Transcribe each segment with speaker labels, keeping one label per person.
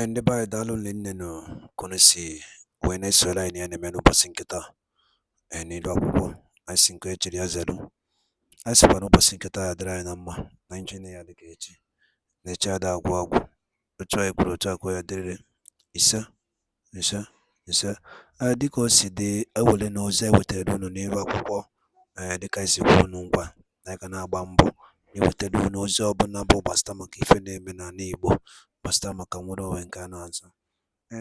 Speaker 1: Ndị be anyị daalụ nne nụ ka unu si wee na-esoro anyị n'ihe na-eme n'ụbọchị nke taa n'ilu akwụkwọ anyị si nke echiri ya zelu anyị sịkwa n'ụbọchị nke taa ya dịrị anyị na mma na nje na ya dịka echi na echi ada agwụ agwụ otu anyị kwuru otu akwa ya dịrịrị ise ise ise dịka o si dị ewele na ozi ewetara unu n'ilu akwụkwọ dịka anyị si kwuo unu ngwa na anyị ga na-agba mbọ iwetara unu ozi ọbụla bụ gbasịta maka ife na-eme n'ala Igbo gbasịta maka nnwere onwe nke a na-azụ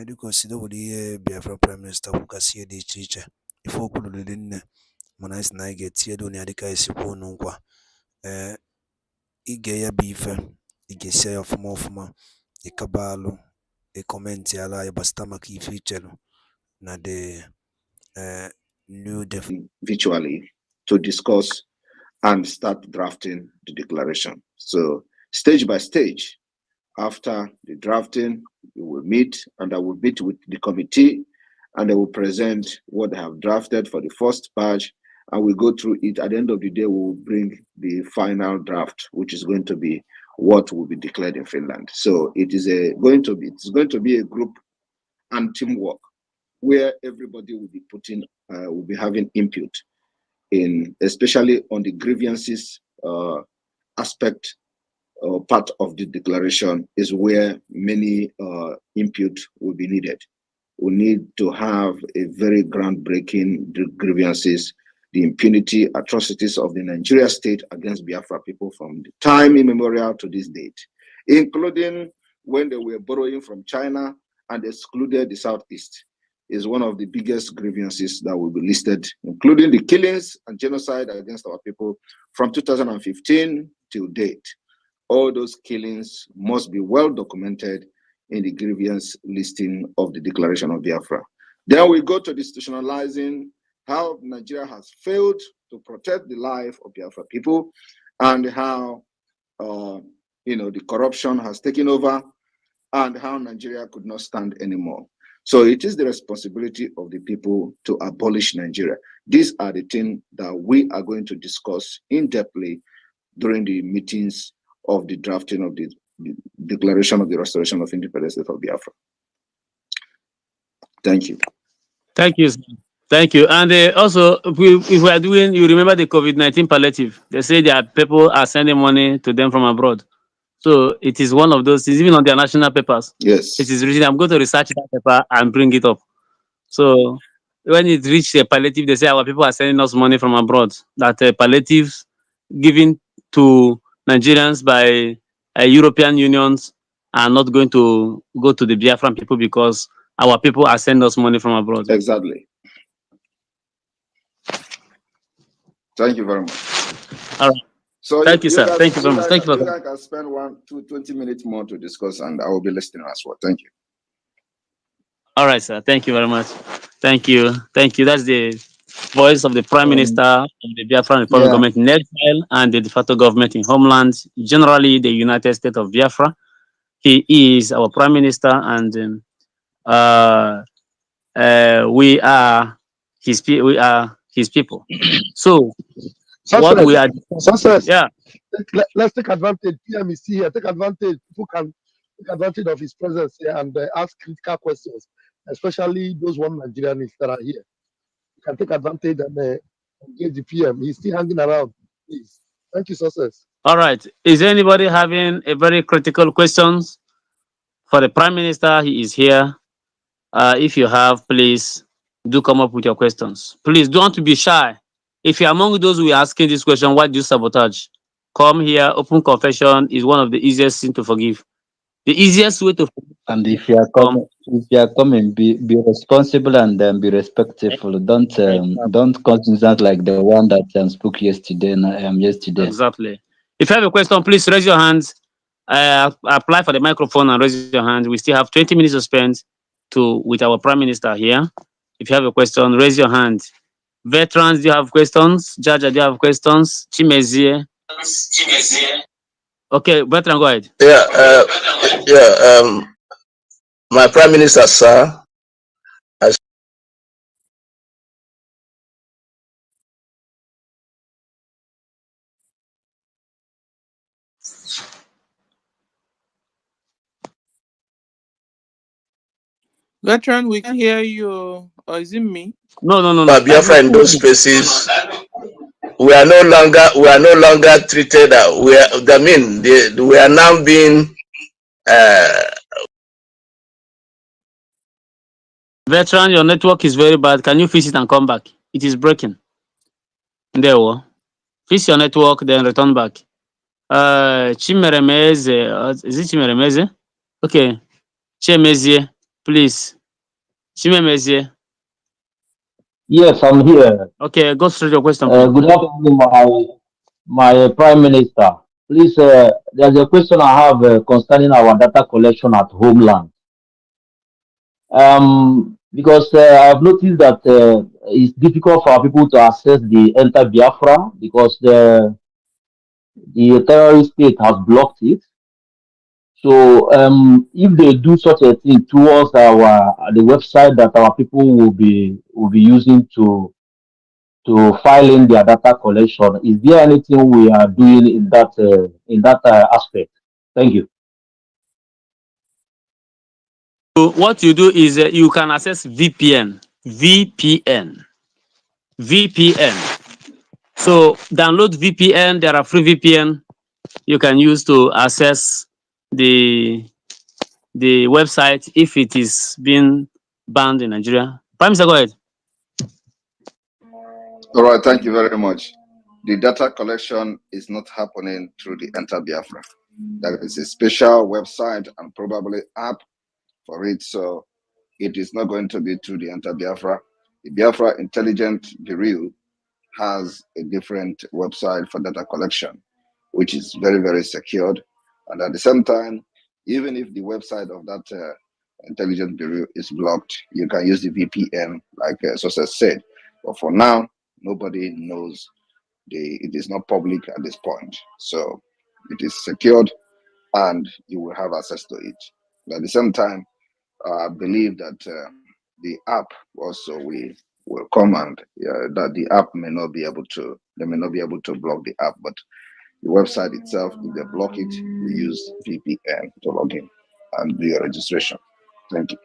Speaker 1: dịka o si were ihe Biafra Prime Minister kwugasị ihe dị iche iche ife okwu riri nne mana anyị sị na anyị ga-etinye unu ya dịka anyị si kwuo unu nkwa ige ya bụ ife ị ga-esi ya ọfụma ọfụma ịkaba alụ ịkọmentị ala anyị gbasịta maka ife ichelu na the new
Speaker 2: virtually to discuss and start drafting the declaration. So stage by stage, after the drafting, we will meet and I will meet with the committee and they will present what they have drafted for the first batch and we go through it. At the end of the day, we will bring the final draft, which is going to be what will be declared in Finland. So it is going to be a group and teamwork where everybody will be will be having input in, especially on the grievances aspect part of the declaration is where many input will be needed. We need to have a very groundbreaking grievances, the impunity, atrocities of the Nigeria state against Biafra people from the time immemorial to this date, including when they were borrowing from China and excluded the Southeast, is one of the biggest grievances that will be listed, including the killings and genocide against our people from 2015 till date. All those killings must be well documented in the grievance listing of the Declaration of Biafra. Then we go to institutionalizing how Nigeria has failed to protect the life of Biafra people and how the corruption has taken over and how Nigeria could not stand anymore. So it is the responsibility of the people to abolish Nigeria. These are the things that we are going to discuss in-depthly during the meetings of the drafting of the Declaration of the Restoration of Independence State of Biafra. Thank you.
Speaker 3: Thank you. Thank you. And also, if we are doing, you remember the COVID-19 palliative, they say that people are sending money to them from abroad. So it is one of those, it's even on their national papers.
Speaker 2: Yes.
Speaker 3: It is written. I'm going to research that paper and bring it up. So when it reaches a palliative, they say our people are sending us money from abroad. That palliatives given to Nigerians by European unions are not going to go to the Biafran people because our people are sending us money from abroad.
Speaker 2: Exactly. Thank you very much.
Speaker 3: All right.
Speaker 2: So
Speaker 3: thank you, sir. Thank you very much. Thank you.
Speaker 2: I can spend 20 minutes more to discuss, and I will be listening as well. Thank you.
Speaker 3: All right, sir. Thank you very much. Thank you. Thank you. That's the voice of the Prime Minister of the Biafran Republic government in exile and the de facto government in homeland, generally the United States of Biafra. He is our Prime Minister, and we are his people. So what we are,
Speaker 4: let's take advantage. PM is here. Take advantage. People can take advantage of his presence here and ask critical questions, especially those one Nigerians that are here. You can take advantage and engage the PM. He's still hanging around. Please. Thank you, success.
Speaker 3: All right. Is anybody having a very critical questions for the Prime Minister? He is here. If you have, please do come up with your questions. Please don't be shy. If you're among those who are asking this question, why do you sabotage? Come here. Open confession is one of the easiest things to forgive. The easiest way to forgive.
Speaker 5: And if you are coming, be responsible and be respectful. Don't constant like the one that spoke yesterday.
Speaker 3: Exactly. If you have a question, please raise your hands. Apply for the microphone and raise your hand. We still have 20 minutes to spend with our Prime Minister here. If you have a question, raise your hand. Veterans, do you have questions? Jaja, do you have questions? Chimezie. Okay, veteran, go ahead.
Speaker 6: My Prime Minister, sir,
Speaker 7: Veteran, we can hear you. Or is it me?
Speaker 3: No.
Speaker 6: Biafra in those spaces, we are no longer treated. We are now being. Uh,
Speaker 3: Veteran, your network is very bad. Can you fix it and come back? It is breaking. There, fix your network, then return back. Chimeremeze, is it Chimeremeze? Okay, Chimezie, please. Chimemezie.
Speaker 5: Yes, I'm here.
Speaker 3: Okay, go straight to your question, please.
Speaker 5: Good afternoon, my Prime Minister. Please, there's a question I have concerning our data collection at homeland. Because I have noticed that it's difficult for people to access the enter Biafra because the terrorist state has blocked it. So if they do such a thing towards our the website that our people will be using to file in their data collection, is there anything we are doing in that aspect? Thank you.
Speaker 3: So what you do is you can access VPN. VPN. So download VPN. There are free VPN you can use to access the website if it is being banned in Nigeria. Prime Minister, go ahead.
Speaker 2: All right, thank you very much. The data collection is not happening through the Enter Biafra. There is a special website and probably app for it, so it is not going to be through the Enter Biafra. The Biafra Intelligent Bureau has a different website for data collection, which is very, very secured. And at the same time, even if the website of that intelligence bureau is blocked, you can use the VPN, like Success said. But for now, nobody knows. It is not public at this point. So it is secured and you will have access to it. But at the same time, I believe that the app also will come and that the app may not be able to, they may not be able to block the app, but the website itself, if they block it, you use VPN to log in and do your registration. Thank you.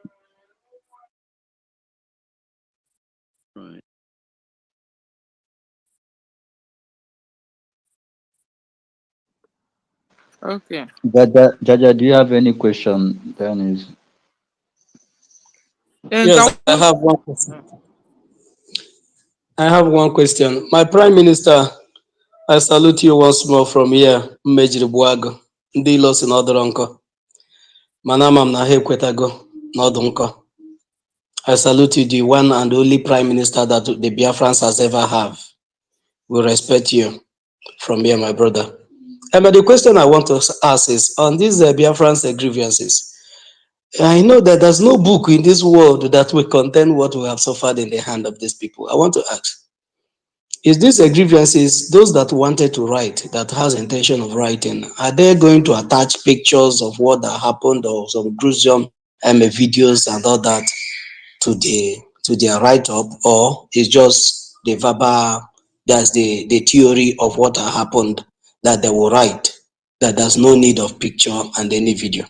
Speaker 7: Okay.
Speaker 5: Jaja, do you have any question? Then is
Speaker 8: Yes, I have one question. My Prime Minister, I salute you once more from here, Mmejiri Buago, ndị ilo si n'ọdụrụ nkọ. Mana ama m na ha ekwetago n'ọdụ nkọ. I salute you, the one and only Prime Minister that the Biafrans has ever have. We respect you from here, my brother. But the question I want to ask is, on these Biafrans grievances, I know that there's no book in this world that will contain what we have suffered in the hand of these people. I want to ask, is these grievances, those that wanted to write, that has intention of writing, are they going to attach pictures of what that happened or some gruesome videos and all that to their write-up, or is just the verbal, that's the theory of what happened that they will write, that there's no need of picture and any video?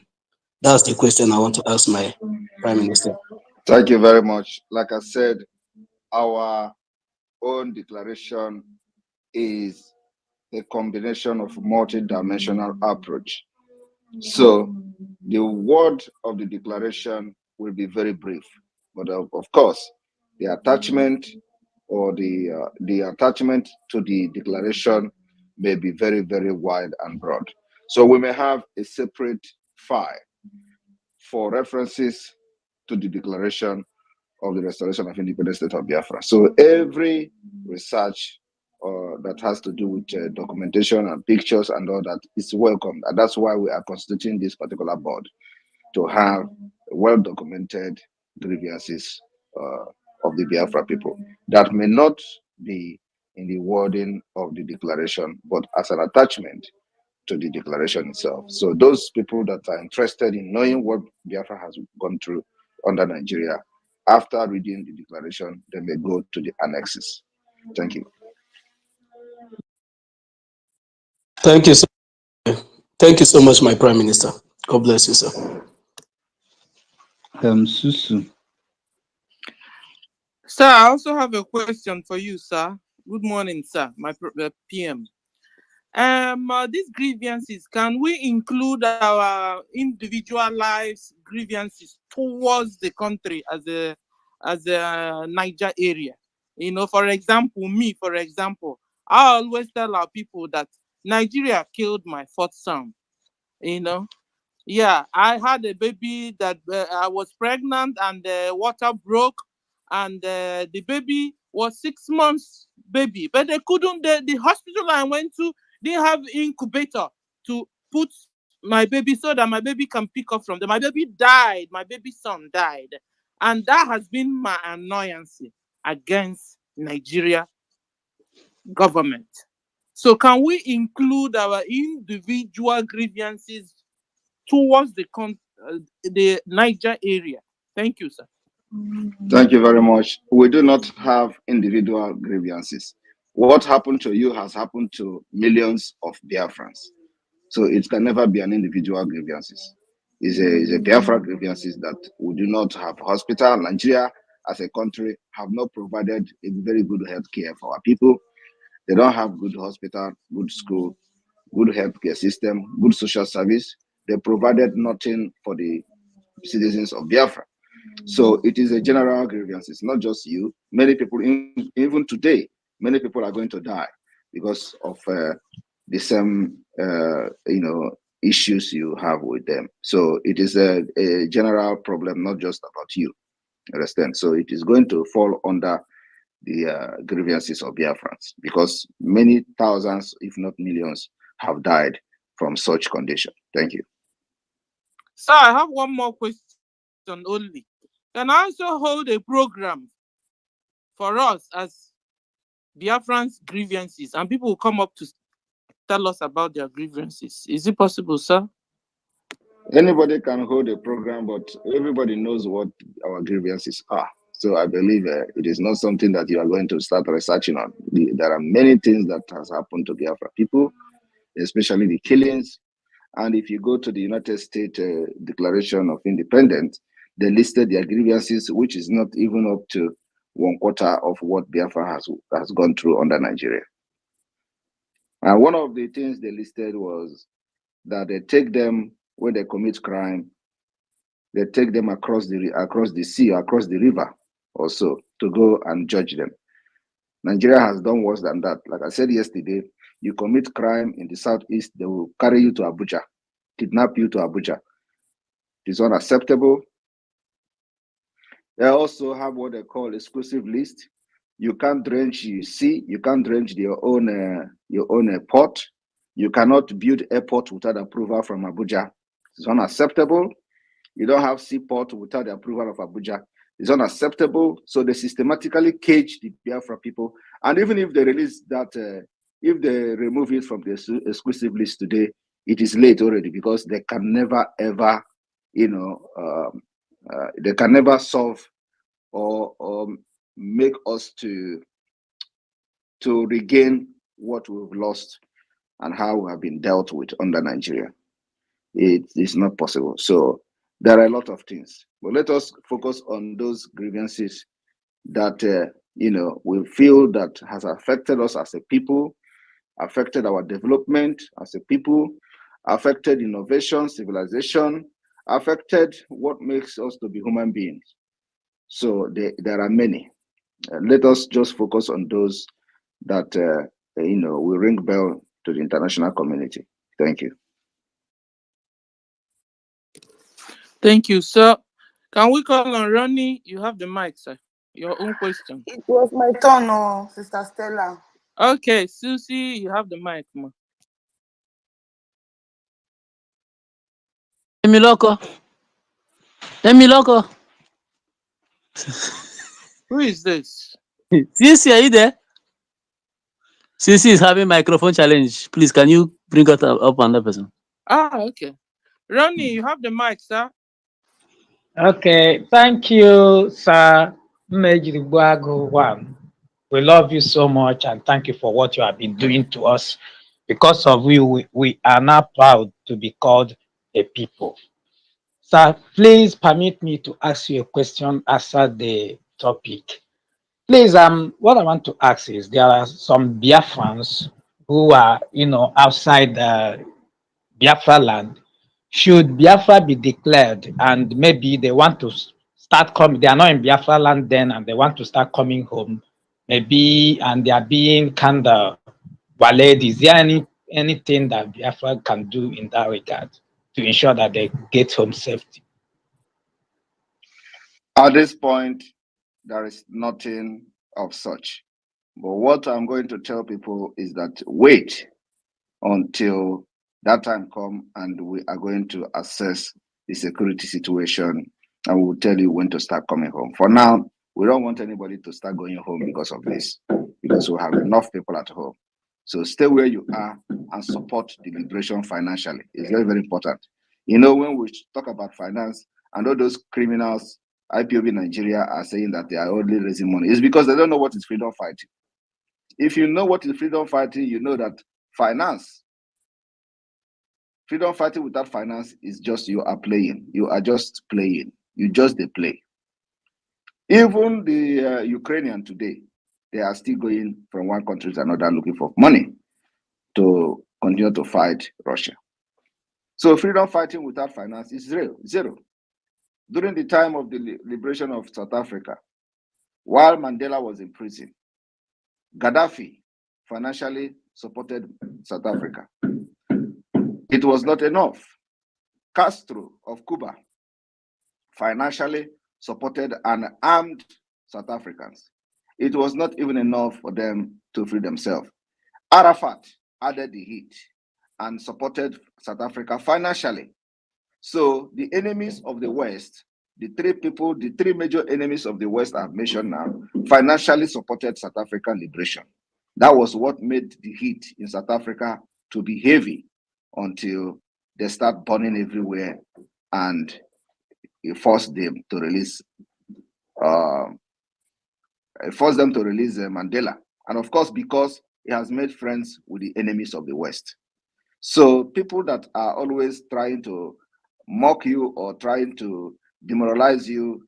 Speaker 8: That's the question I want to ask my Prime Minister.
Speaker 2: Thank you very much. Like I said, our own declaration is a combination of multi-dimensional approach. So the word of the declaration will be very brief, but of course, the attachment or the attachment to the declaration may be very, very wide and broad. So we may have a separate file for references to the declaration of the restoration of independent state of Biafra. So every research that has to do with documentation and pictures and all that is welcome. And that's why we are constituting this particular board, to have well-documented grievances of the Biafra people that may not be in the wording of the declaration, but as an attachment to the declaration itself. So those people that are interested in knowing what Biafra has gone through under Nigeria, after reading the declaration, they may go to the annexes. Thank you.
Speaker 8: Thank you. Thank you so much, my Prime Minister. God bless you, sir.
Speaker 9: Susu.
Speaker 7: Sir, I also have a question for you, sir. Good morning, sir. My PM. These grievances, can we include our individual lives grievances towards the country as a Niger area? For example, I always tell our people that Nigeria killed my fourth son. Yeah, I had a baby that I was pregnant and the water broke, and the baby was 6 months baby, but they couldn't. The hospital I went to didn't have incubator to put my baby so that my baby can pick up from them. My baby died. My baby son died, and that has been my annoyance against Nigeria government. So, can we include our individual grievances towards the Niger area? Thank you, sir.
Speaker 2: Thank you very much. We do not have individual grievances. What happened to you has happened to millions of Biafrans. So it can never be an individual grievances. It's a Biafra grievances that we do not have hospital. Nigeria as a country have not provided a very good health care for our people. They don't have good hospital, good school, good healthcare system, good social service. They provided nothing for the citizens of Biafra. So it is a general grievance. It's not just you. Many people, even today, many people are going to die because of the same, issues you have with them. So it is a general problem, not just about you. Understand? So it is going to fall under the grievances of Biafrans because many thousands, if not millions, have died from such condition. Thank you.
Speaker 7: Sir, I have one more question only. Can I also hold a program for us as Biafrans grievances, and people will come up to tell us about their grievances? Is it possible, sir?
Speaker 2: Anybody can hold a program, but everybody knows what our grievances are. So I believe it is not something that you are going to start researching on. There are many things that has happened to Biafra people, especially the killings. And if you go to the United States Declaration of Independence, they listed their grievances, which is not even up to 1/4 of what Biafra has gone through under Nigeria. And one of the things they listed was that they take them when they commit crime, they take them across the sea, across the river also to go and judge them. Nigeria has done worse than that. Like I said yesterday, you commit crime in the southeast, they will carry you to Abuja, kidnap you to Abuja. It's unacceptable. They also have what they call exclusive list. You can't drench the sea, you can't drench your own port. You cannot build airport without approval from Abuja. It's unacceptable. You don't have seaport without the approval of Abuja. It's unacceptable. So they systematically cage the Biafra people. And even if they release that, if they remove it from the exclusive list today, it is late already because they can never ever, they can never solve or make us to regain what we've lost and how we have been dealt with under Nigeria. It is not possible. So there are a lot of things, but let us focus on those grievances that we feel that has affected us as a people, affected our development as a people, affected innovation, civilization, affected what makes us to be human beings. So there are many. Let us just focus on those that will ring bell to the international community. Thank you.
Speaker 7: Thank you, sir. Can we call on Ronnie? You have the mic, sir. Your own question.
Speaker 10: It was my turn, Sister Stella.
Speaker 7: Okay, Susie, you have the mic, ma.
Speaker 3: Emiloko. Emiloko.
Speaker 7: Who is this?
Speaker 3: Sisi, are you there? Sisi is having microphone challenge. Please, can you bring up another person?
Speaker 7: Okay. Ronnie, you have the mic, sir.
Speaker 9: Okay, thank you, Sir Mejiribuago. We love you so much and thank you for what you have been doing to us. Because of you, we are now proud to be called a people. Sir, please permit me to ask you a question after the topic. Please, what I want to ask is there are some Biafrans who are, outside Biafra land. Should Biafra be declared and maybe they want to start coming, they are not in Biafra land then and they want to start coming home, maybe, and they are being kind of waylaid. Is there anything that Biafra can do in that regard to ensure that they get home safety?
Speaker 2: At this point, there is nothing of such. But what I'm going to tell people is that wait until that time comes and we are going to assess the security situation and we will tell you when to start coming home. For now, we don't want anybody to start going home because of this, because we have enough people at home. So stay where you are and support the liberation financially. It's very, very important. You know, when we talk about finance and all those criminals, IPOB Nigeria are saying that they are only raising money, it's because they don't know what is freedom fighting. If you know what is freedom fighting, you know that freedom fighting without finance is just you are playing. You are just playing. You just they play. Even the Ukrainian today, they are still going from one country to another looking for money to continue to fight Russia. So freedom fighting without finance is zero. During the time of the liberation of South Africa, while Mandela was in prison, Gaddafi financially supported South Africa. It was not enough. Castro of Cuba financially supported and armed South Africans. It was not even enough for them to free themselves. Arafat added the heat and supported South Africa financially. So the enemies of the West, the three major enemies of the West I've mentioned now, financially supported South African liberation. That was what made the heat in South Africa to be heavy until they start burning everywhere and it forced them to release Mandela. And of course, because he has made friends with the enemies of the West. So people that are always trying to mock you or trying to demoralize you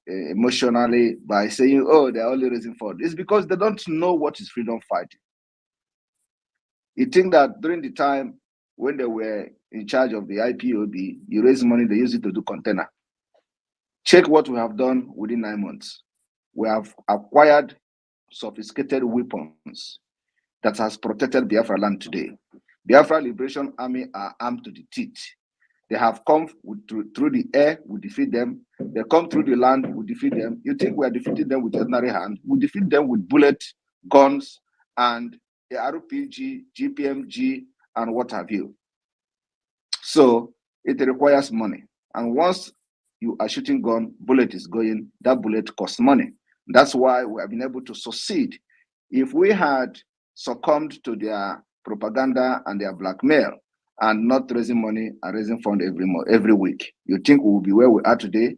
Speaker 2: emotionally by saying, oh, they're only raising funds, it's because they don't know what is freedom fighting. You think that during the time when they were in charge of the IPOB, you raise money, they use it to do container. Check what we have done within 9 months. We have acquired sophisticated weapons that has protected Biafra land today. Biafra Liberation Army are armed to the teeth. They have come through the air, we defeat them. They come through the land, we defeat them. You think we are defeating them with ordinary hand? We defeat them with bullet, guns, and the RPG, GPMG, and what have you. So it requires money. And once you are shooting gun, bullet is going, that bullet costs money. That's why we have been able to succeed. If we had succumbed to their propaganda and their blackmail and not raising money and raising funds every week, you think we will be where we are today?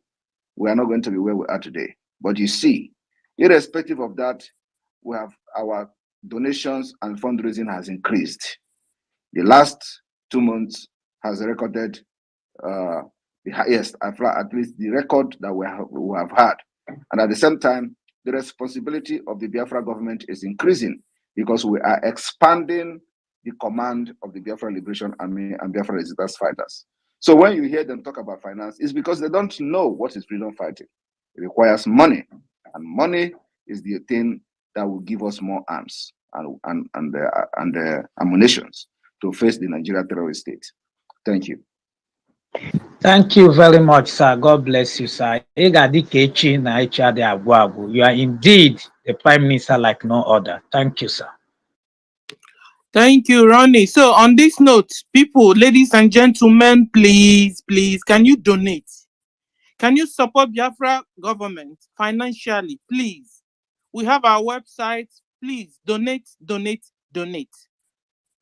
Speaker 2: We are not going to be where we are today. But you see, irrespective of that, we have our donations and fundraising has increased. The last 2 months has recorded the highest, at least the record that we have had. And at the same time, the responsibility of the Biafra government is increasing because we are expanding the command of the Biafra Liberation Army and Biafra Resistance Fighters. So when you hear them talk about finance, it's because they don't know what is freedom fighting. It requires money, and money is the thing that will give us more arms and ammunitions to face the Nigeria terrorist state. Thank you.
Speaker 9: Thank you very much, sir. God bless you, sir. You are indeed the Prime Minister like no other. Thank you, sir.
Speaker 7: Thank you, Ronnie. So on this note, people, ladies and gentlemen, please, can you donate? Can you support Biafra government financially, please? We have our website. Please donate.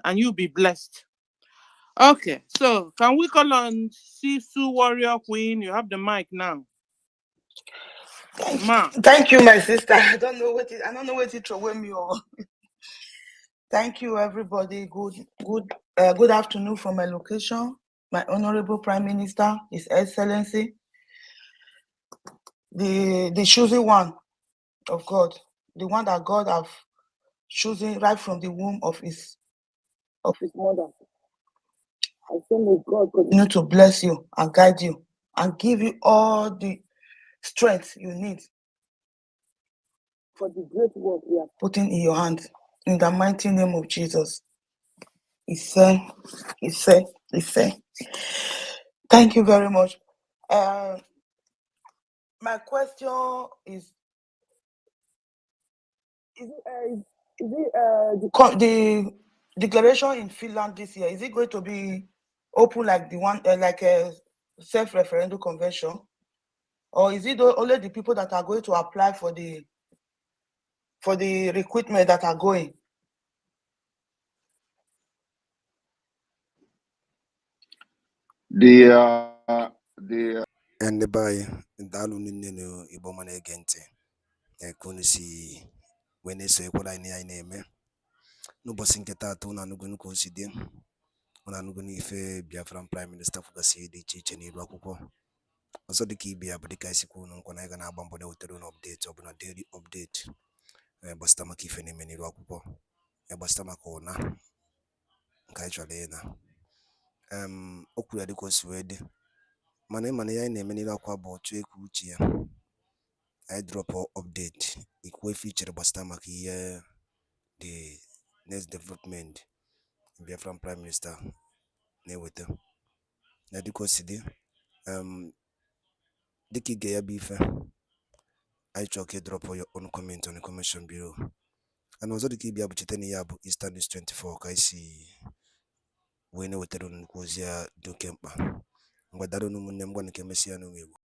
Speaker 7: And you'll be blessed. Okay, so can we call on Sisu Warrior Queen? You have the mic now.
Speaker 10: Thank you, my sister. I don't know what it throw me over. Thank you, everybody. Good afternoon from my location. my Honorable Prime Minister, His Excellency, the chosen one of God, the one that God have chosen right from the womb of his mother. I say may God continue to bless you and guide you and give you all the strength you need for the great work we are putting in your hands. In the mighty name of Jesus. He said. Thank you very much. My question is the declaration in Finland this year, is it going to be open like the one like a self-referendum convention, or is it only the people that are going to apply for the recruitment that are going?
Speaker 2: The
Speaker 1: ndị be anyị daalụ nne na igbo ma na-ege ntị ka unu si wee na-esonyekwara anyị anyị na-eme n'ụbọchị nke taata. Unu anụgonu ka o si dị, unu anụgonu ife Biafran prime minista kwugasị dị iche iche n'iru akwụkwọ ọzọ dịka ibe ya bụ dịka isi kwuo unu nkwa na anyị ga na-agba mbọ na-ewetara unu ọpdeti ọbụla daily update gbasịta maka ife na-eme n'iru akwụkwọ gbasịta maka ụna nke anyị chọrọ ịna o kwuru ya dịka o si wee dị, mana ịma ya anyị na-eme n'iru akwụkwọ bụ otu ekwu uche ya. I drop update ikwu feature gbasịta maka ihe the next development Biafran prime minister na-eweta na dịka o si dị. Dịka ige ya bụ ife anyị chọrọ ka drop your own comment on the comment below. And ọzọ dịka ịbịa bụ cheta na ya bụ Eastern News 24 ka anyị si wee na-ewetara nnukwu ozi ya dị oke mkpa. Mgbe dara ụmụnne m gwa nke mesịa n'ụmụ Igbo.